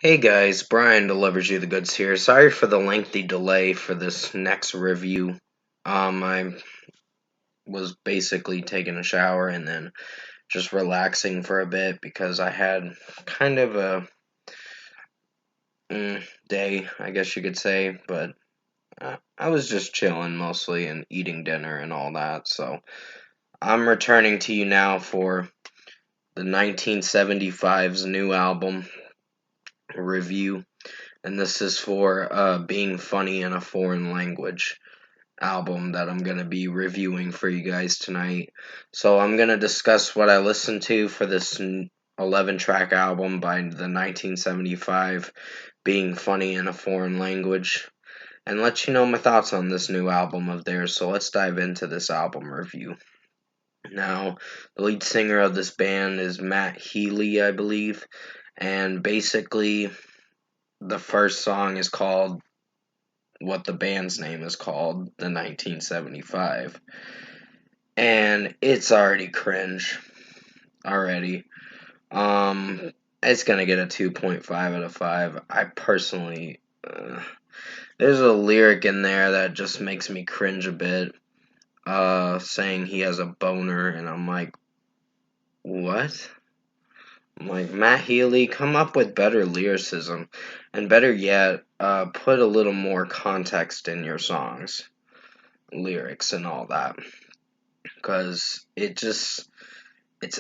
Hey guys, Brian delivers you the goods here. Sorry for the lengthy delay for this next review. I was basically taking a shower and then just relaxing for a bit because I had kind of a day, I guess you could say, but I was just chilling mostly and eating dinner and all that. So I'm returning to you now for the 1975's new album review, and this is for Being Funny in a Foreign Language album that I'm going to be reviewing for you guys tonight. So I'm going to discuss what I listened to for this 11 track album by the 1975 Being Funny in a Foreign Language, and let you know my thoughts on this new album of theirs. So let's dive into this album review. Now, the lead singer of this band is Matt Healy, I believe, and basically the first song is called what the band's name is called, the 1975. And it's already cringe already. Um it's going to get a 2.5 out of 5. I personally there's a lyric in there that just makes me cringe a bit. Saying he has a boner, and I'm like, what? I'm like, Matt Healy, come up with better lyricism, and better yet, put a little more context in your songs, lyrics, and all that, because it's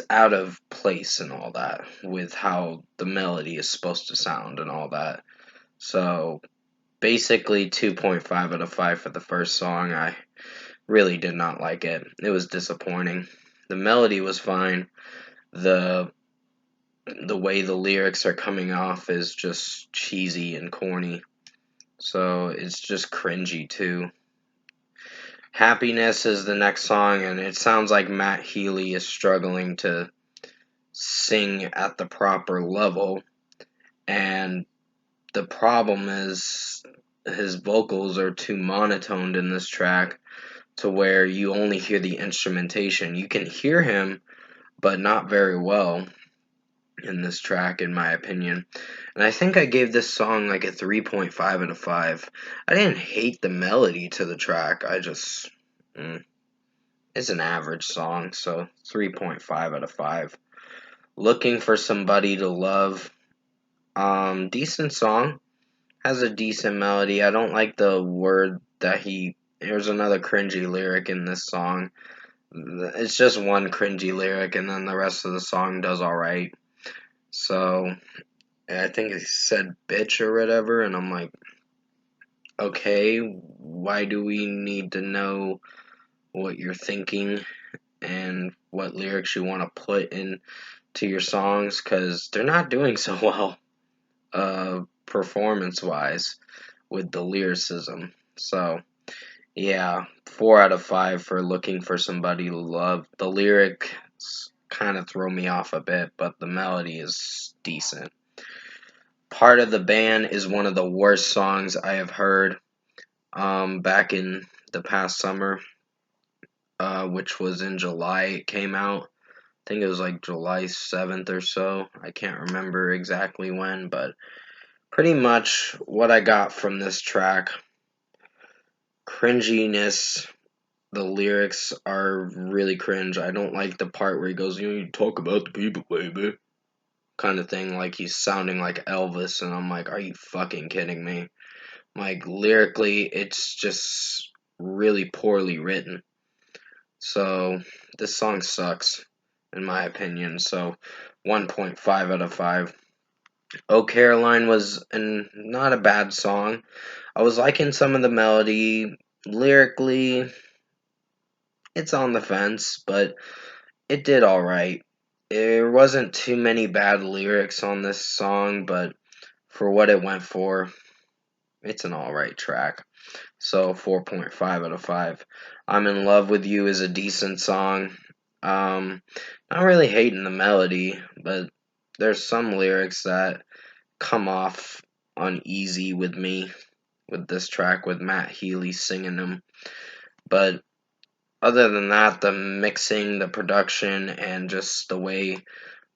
out of place and all that with how the melody is supposed to sound and all that. So basically 2.5 out of 5 for the first song. I really did not like it. It was disappointing. The melody was fine. The the way the lyrics are coming off is just cheesy and corny. So it's just cringy too. Happiness is the next song, and it sounds like Matt Healy is struggling to sing at the proper level, and the problem is his vocals are too monotoned in this track to where you only hear the instrumentation. You can hear him, but not very well in this track, in my opinion. And I think I gave this song like a 3.5 out of 5. I didn't hate the melody to the track. It's an average song, so 3.5 out of 5. Looking for Somebody to Love. Decent song. Has a decent melody. I don't like the word that he. Here's another cringy lyric in this song. It's just one cringy lyric, and then the rest of the song does alright. So, I think it said bitch or whatever, and I'm like, okay, why do we need to know what you're thinking and what lyrics you want to put into your songs? Because they're not doing so well, performance wise, with the lyricism. So, yeah, 4 out of 5 for Looking for Somebody to Love. The lyrics kind of throw me off a bit, but the melody is decent. Part of the Band is one of the worst songs I have heard back in the past summer, which was in July. It came out. I think it was like July 7th or so. I can't remember exactly when, but pretty much what I got from this track, cringiness. The lyrics are really cringe. I don't like the part where he goes, you talk about the people, baby, kind of thing, like he's sounding like Elvis, and I'm like, are you fucking kidding me? Like, lyrically, it's just really poorly written. So, this song sucks, in my opinion. So, 1.5 out of 5. Oh Caroline was not a bad song. I was liking some of the melody. Lyrically, it's on the fence, but it did alright. There wasn't too many bad lyrics on this song, but for what it went for, it's an alright track. So 4.5 out of 5. I'm in Love with You is a decent song. Not really hating the melody, but there's some lyrics that come off uneasy with me with this track with Matt Healy singing them. But other than that, the mixing, the production, and just the way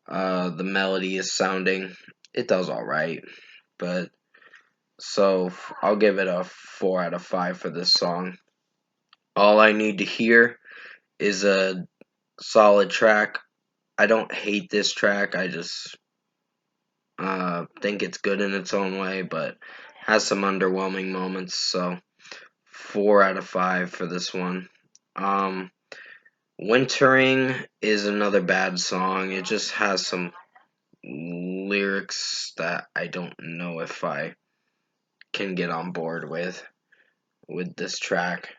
the melody is sounding, it does alright. but so I'll give it a 4 out of 5 for this song. All I Need to Hear is a solid track. I don't hate this track. I just think it's good in its own way, but has some underwhelming moments. So 4 out of 5 for this one. Wintering is another bad song. It just has some lyrics that I don't know if I can get on board with this track.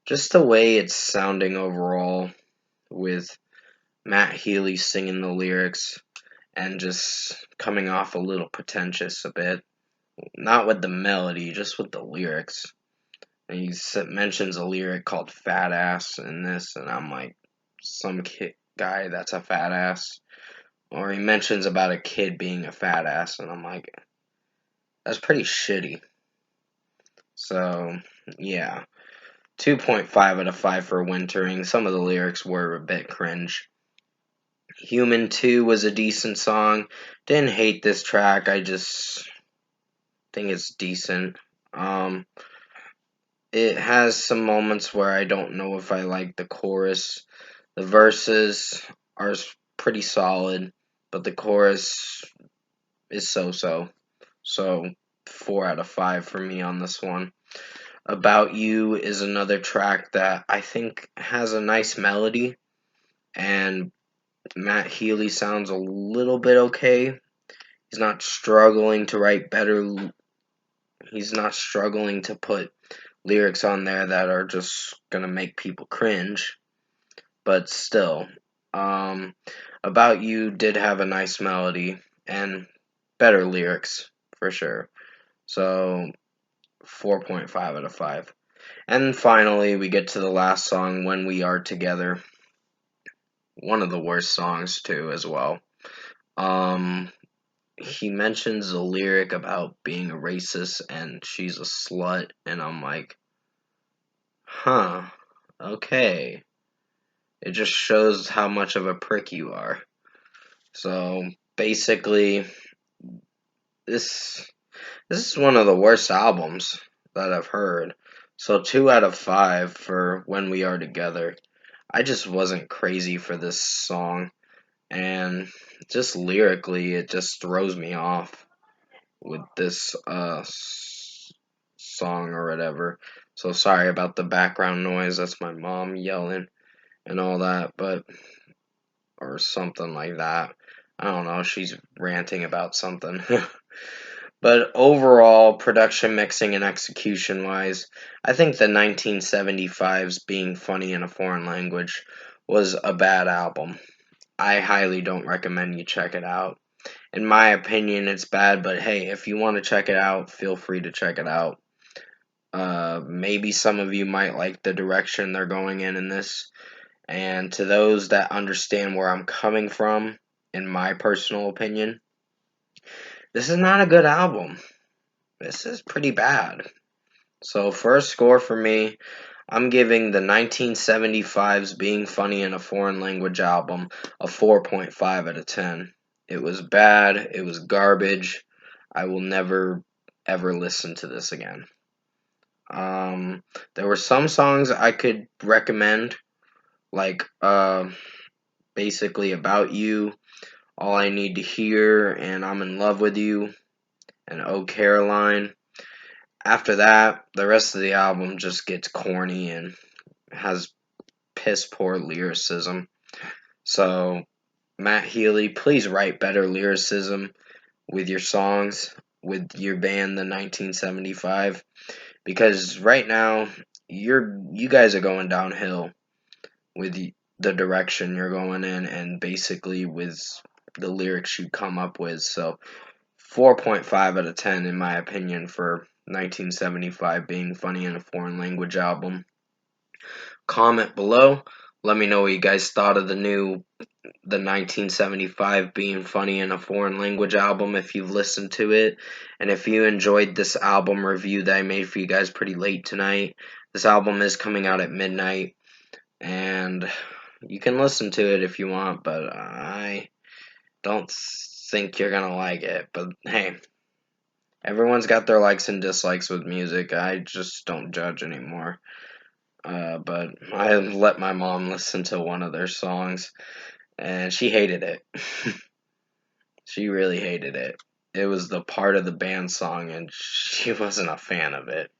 Just the way it's sounding overall with Matt Healy singing the lyrics and just coming off a little pretentious a bit. Not with the melody, just with the lyrics. And he mentions a lyric called fat ass in this, and I'm like, some guy that's a fat ass. Or he mentions about a kid being a fat ass, and I'm like, that's pretty shitty. So, yeah. 2.5 out of 5 for Wintering. Some of the lyrics were a bit cringe. Human 2 was a decent song. Didn't hate this track. I just think it's decent. It has some moments where I don't know if I like the chorus. The verses are pretty solid, but the chorus is so-so. So 4 out of 5 for me on this one. About You is another track that I think has a nice melody, and Matt Healy sounds a little bit okay. He's not struggling to write better. He's not struggling to put lyrics on there that are just gonna make people cringe. But still, About You did have a nice melody and better lyrics for sure. So 4.5 out of 5. And finally, we get to the last song, When We Are Together. One of the worst songs too, as well. He mentions a lyric about being a racist and she's a slut, and I'm like, huh, okay. It just shows how much of a prick you are. So basically, this is one of the worst albums that I've heard. So 2 out of 5 for When We Are Together. I just wasn't crazy for this song, and just lyrically, it just throws me off with this song or whatever. So sorry about the background noise. That's my mom yelling and all that, but or something like that. I don't know. She's ranting about something. But overall, production, mixing, and execution wise, I think the 1975's Being Funny in a Foreign Language was a bad album. I highly don't recommend you check it out. In my opinion, it's bad, but hey, if you want to check it out, feel free to check it out. Maybe some of you might like the direction they're going in this. And to those that understand where I'm coming from, in my personal opinion, this is not a good album. This is pretty bad. So, first score for me, I'm giving the 1975's Being Funny in a Foreign Language album a 4.5 out of 10. It was bad. It was garbage. I will never, ever listen to this again. There were some songs I could recommend, like basically About You, All I Need to Hear, and I'm in Love with You, and Oh Caroline. After that, the rest of the album just gets corny and has piss poor lyricism. So, Matt Healy, please write better lyricism with your songs, with your band, the 1975, because right now you guys are going downhill with the direction you're going in, and basically with the lyrics you come up with. So 4.5 out of 10 in my opinion for 1975 Being Funny in a Foreign Language album. Comment below. Let me know what you guys thought of the 1975 Being Funny in a Foreign Language album if you've listened to it. And if you enjoyed this album review that I made for you guys pretty late tonight, this album is coming out at midnight. And you can listen to it if you want, but I don't think you're gonna like it. But hey, everyone's got their likes and dislikes with music. I just don't judge anymore. But I let my mom listen to one of their songs, and she hated it. She really hated it. It was the part of the band song, and she wasn't a fan of it.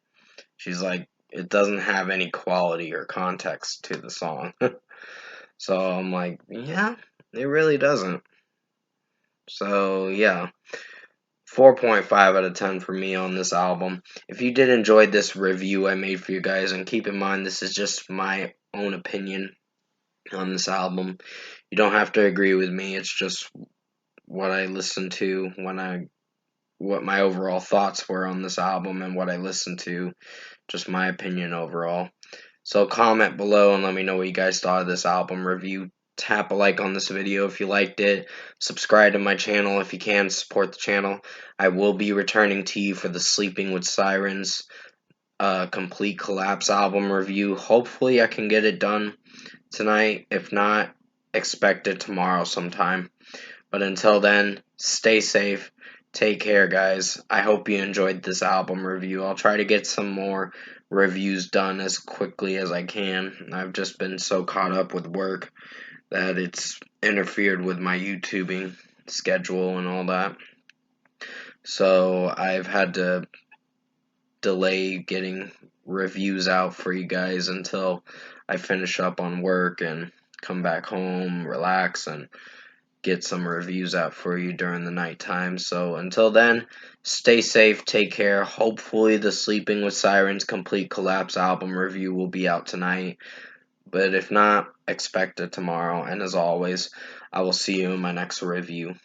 She's like, it doesn't have any quality or context to the song. So I'm like, yeah, it really doesn't. So yeah, 4.5 out of 10 for me on this album. If you did enjoy this review I made for you guys, and keep in mind this is just my own opinion on this album. You don't have to agree with me. It's just what I listened to what my overall thoughts were on this album and what I listened to, just my opinion overall. So comment below and let me know what you guys thought of this album review. Tap a like on this video if you liked it. Subscribe to my channel if you can. Support the channel. I will be returning to you for the Sleeping with Sirens Complete Collapse album review. Hopefully I can get it done tonight. If not, expect it tomorrow sometime. But until then, stay safe. Take care, guys. I hope you enjoyed this album review. I'll try to get some more reviews done as quickly as I can. I've just been so caught up with work that it's interfered with my YouTubing schedule and all that. So I've had to delay getting reviews out for you guys until I finish up on work and come back home, relax, and get some reviews out for you during the nighttime. So until then, stay safe, take care. Hopefully the Sleeping with Sirens Complete Collapse album review will be out tonight. But if not, expect it tomorrow. And as always, I will see you in my next review.